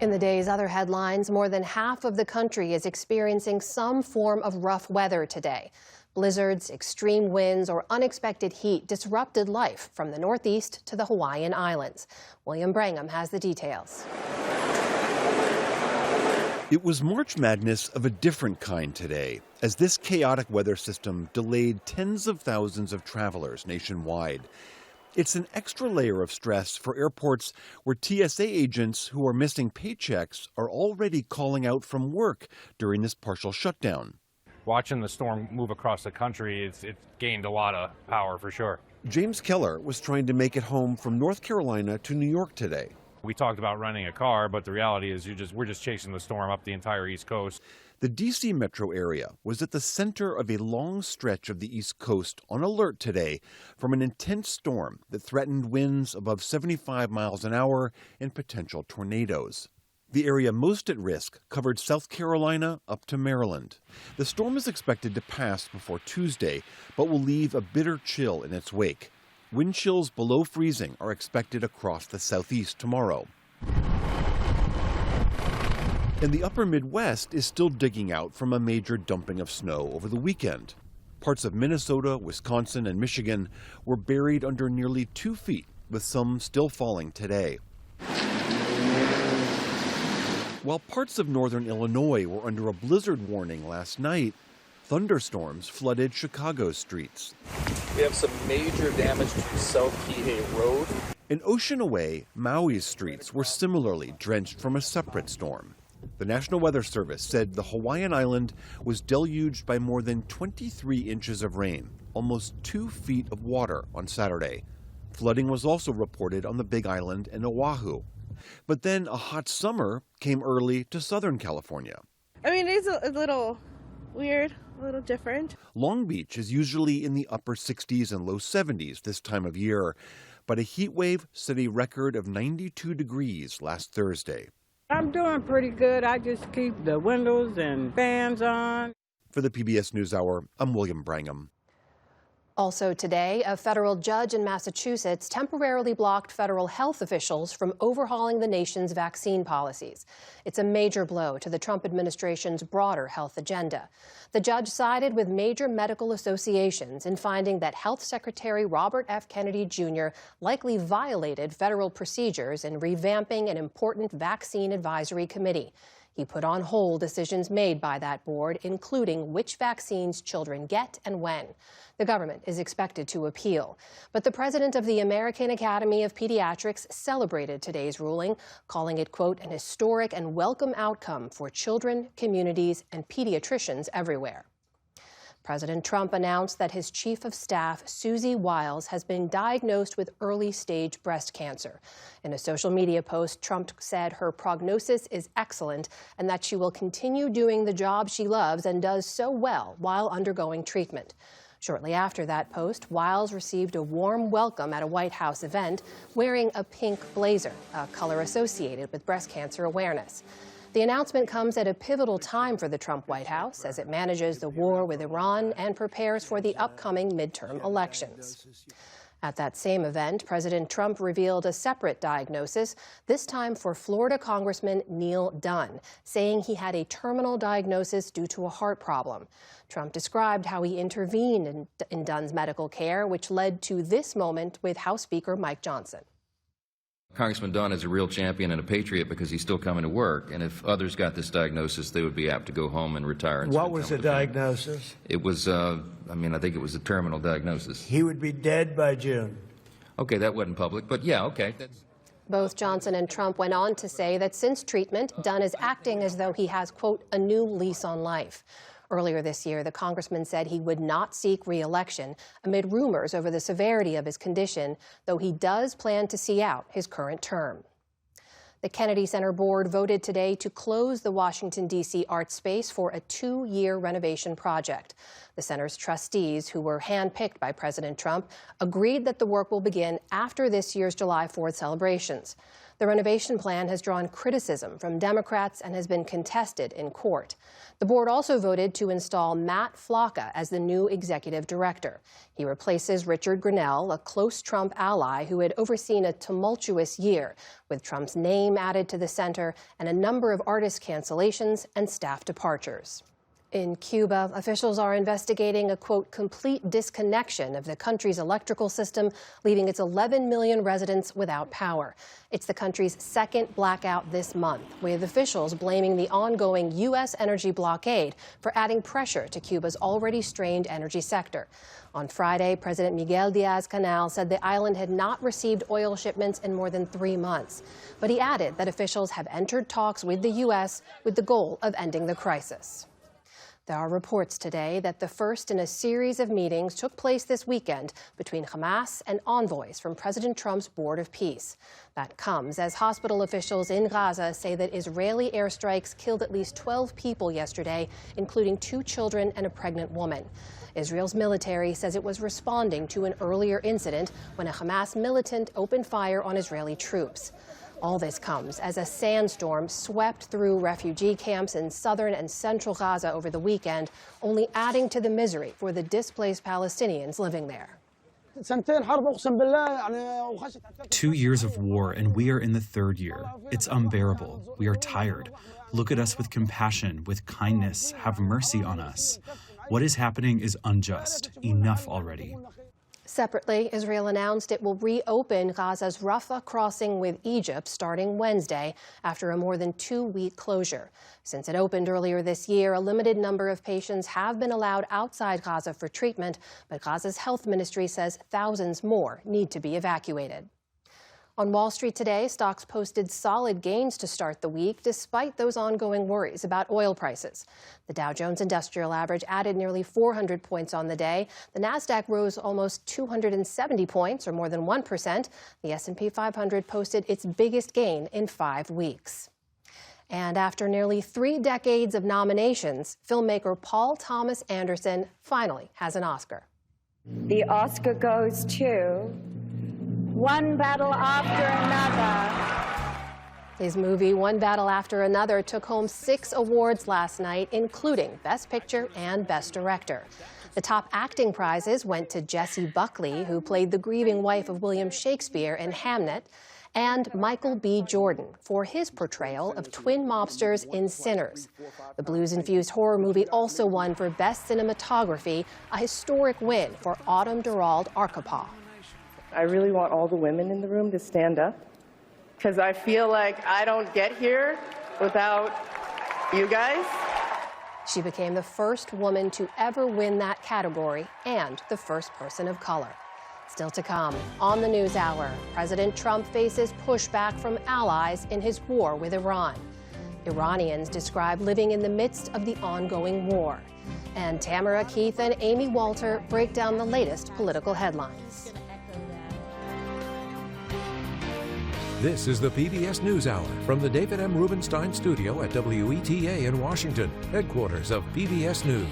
In the day's other headlines, more than half of the country is experiencing some form of rough weather today. Blizzards, extreme winds, or unexpected heat disrupted life from the Northeast to the Hawaiian Islands. William Brangham has the details. It was March Madness of a different kind today, as this chaotic weather system delayed tens of thousands of travelers nationwide. It's an extra layer of stress for airports where TSA agents who are missing paychecks are already calling out from work during this partial shutdown. Watching the storm move across the country, it's gained a lot of power for sure. James Keller was trying to make it home from North Carolina to New York today. We talked about renting a car, but the reality is we're just chasing the storm up the entire East Coast. The D.C. metro area was at the center of a long stretch of the East Coast on alert today from an intense storm that threatened winds above 75 miles an hour and potential tornadoes. The area most at risk covered South Carolina up to Maryland. The storm is expected to pass before Tuesday, but will leave a bitter chill in its wake. Wind chills below freezing are expected across the southeast tomorrow. And the upper Midwest is still digging out from a major dumping of snow over the weekend. Parts of Minnesota, Wisconsin, and Michigan were buried under nearly 2 feet, with some still falling today. While parts of northern Illinois were under a blizzard warning last night, thunderstorms flooded Chicago's streets. We have some major damage to South Kihei Road. An ocean away, Maui's streets were similarly drenched from a separate storm. The National Weather Service said the Hawaiian island was deluged by more than 23 inches of rain, almost 2 feet of water on Saturday. Flooding was also reported on the Big Island and Oahu. But then a hot summer came early to Southern California. I mean, it's a little weird, a little different. Long Beach is usually in the upper 60s and low 70s this time of year, but a heat wave set a record of 92 degrees last Thursday. I'm doing pretty good. I just keep the windows and fans on. For the PBS News Hour, I'm William Brangham. Also today, a federal judge in Massachusetts temporarily blocked federal health officials from overhauling the nation's vaccine policies. It's a major blow to the Trump administration's broader health agenda. The judge sided with major medical associations in finding that Health Secretary Robert F. Kennedy Jr. likely violated federal procedures in revamping an important vaccine advisory committee. He put on hold decisions made by that board, including which vaccines children get and when. The government is expected to appeal. But the president of the American Academy of Pediatrics celebrated today's ruling, calling it, quote, an historic and welcome outcome for children, communities, and pediatricians everywhere. President Trump announced that his chief of staff, Susie Wiles, has been diagnosed with early-stage breast cancer. In a social media post, Trump said her prognosis is excellent and that she will continue doing the job she loves and does so well while undergoing treatment. Shortly after that post, Wiles received a warm welcome at a White House event wearing a pink blazer, a color associated with breast cancer awareness. The announcement comes at a pivotal time for the Trump White House as it manages the war with Iran and prepares for the upcoming midterm elections. At that same event, President Trump revealed a separate diagnosis, this time for Florida Congressman Neil Dunn, saying he had a terminal diagnosis due to a heart problem. Trump described how he intervened in Dunn's medical care, which led to this moment with House Speaker Mike Johnson. Congressman Dunn is a real champion and a patriot because he's still coming to work. And if others got this diagnosis, they would be apt to go home and retire. And what was the diagnosis? It was, I think it was a terminal diagnosis. He would be dead by June. Okay, that wasn't public, but yeah, okay. Both Johnson and Trump went on to say that since treatment, Dunn is acting as though he has, quote, a new lease on life. Earlier this year, the congressman said he would not seek re-election amid rumors over the severity of his condition, though he does plan to see out his current term. The Kennedy Center Board voted today to close the Washington, D.C. art space for a 2-year renovation project. The center's trustees, who were handpicked by President Trump, agreed that the work will begin after this year's July 4th celebrations. The renovation plan has drawn criticism from Democrats and has been contested in court. The board also voted to install Matt Flocka as the new executive director. He replaces Richard Grinnell, a close Trump ally who had overseen a tumultuous year, with Trump's name added to the center and a number of artist cancellations and staff departures. In Cuba, officials are investigating a, quote, complete disconnection of the country's electrical system, leaving its 11 million residents without power. It's the country's second blackout this month, with officials blaming the ongoing U.S. energy blockade for adding pressure to Cuba's already strained energy sector. On Friday, President Miguel Diaz-Canel said the island had not received oil shipments in more than 3 months. But he added that officials have entered talks with the U.S. with the goal of ending the crisis. There are reports today that the first in a series of meetings took place this weekend between Hamas and envoys from President Trump's Board of Peace. That comes as hospital officials in Gaza say that Israeli airstrikes killed at least 12 people yesterday, including 2 children and a pregnant woman. Israel's military says it was responding to an earlier incident when a Hamas militant opened fire on Israeli troops. All this comes as a sandstorm swept through refugee camps in southern and central Gaza over the weekend, only adding to the misery for the displaced Palestinians living there. 2 years of war, and we are in the 3rd year. It's unbearable. We are tired. Look at us with compassion, with kindness. Have mercy on us. What is happening is unjust. Enough already. Separately, Israel announced it will reopen Gaza's Rafah crossing with Egypt starting Wednesday after a more than 2-week closure. Since it opened earlier this year, a limited number of patients have been allowed outside Gaza for treatment, but Gaza's health ministry says thousands more need to be evacuated. On Wall Street today, stocks posted solid gains to start the week, despite those ongoing worries about oil prices. The Dow Jones Industrial Average added nearly 400 points on the day. The Nasdaq rose almost 270 points, or more than 1%. The S&P 500 posted its biggest gain in 5 weeks. And after nearly 3 decades of nominations, filmmaker Paul Thomas Anderson finally has an Oscar. The Oscar goes to One Battle After Another. His movie, One Battle After Another, took home 6 awards last night, including Best Picture and Best Director. The top acting prizes went to Jessie Buckley, who played the grieving wife of William Shakespeare in Hamlet, and Michael B. Jordan for his portrayal of twin mobsters in Sinners. The blues-infused horror movie also won for Best Cinematography, a historic win for Autumn Durald Arkapaw. I really want all the women in the room to stand up, because I feel like I don't get here without you guys. She became the first woman to ever win that category and the first person of color. Still to come, on the News Hour, President Trump faces pushback from allies in his war with Iran. Iranians describe living in the midst of the ongoing war. And Tamara Keith and Amy Walter break down the latest political headlines. This is the PBS News Hour from the David M. Rubenstein studio at WETA in Washington, headquarters of PBS News.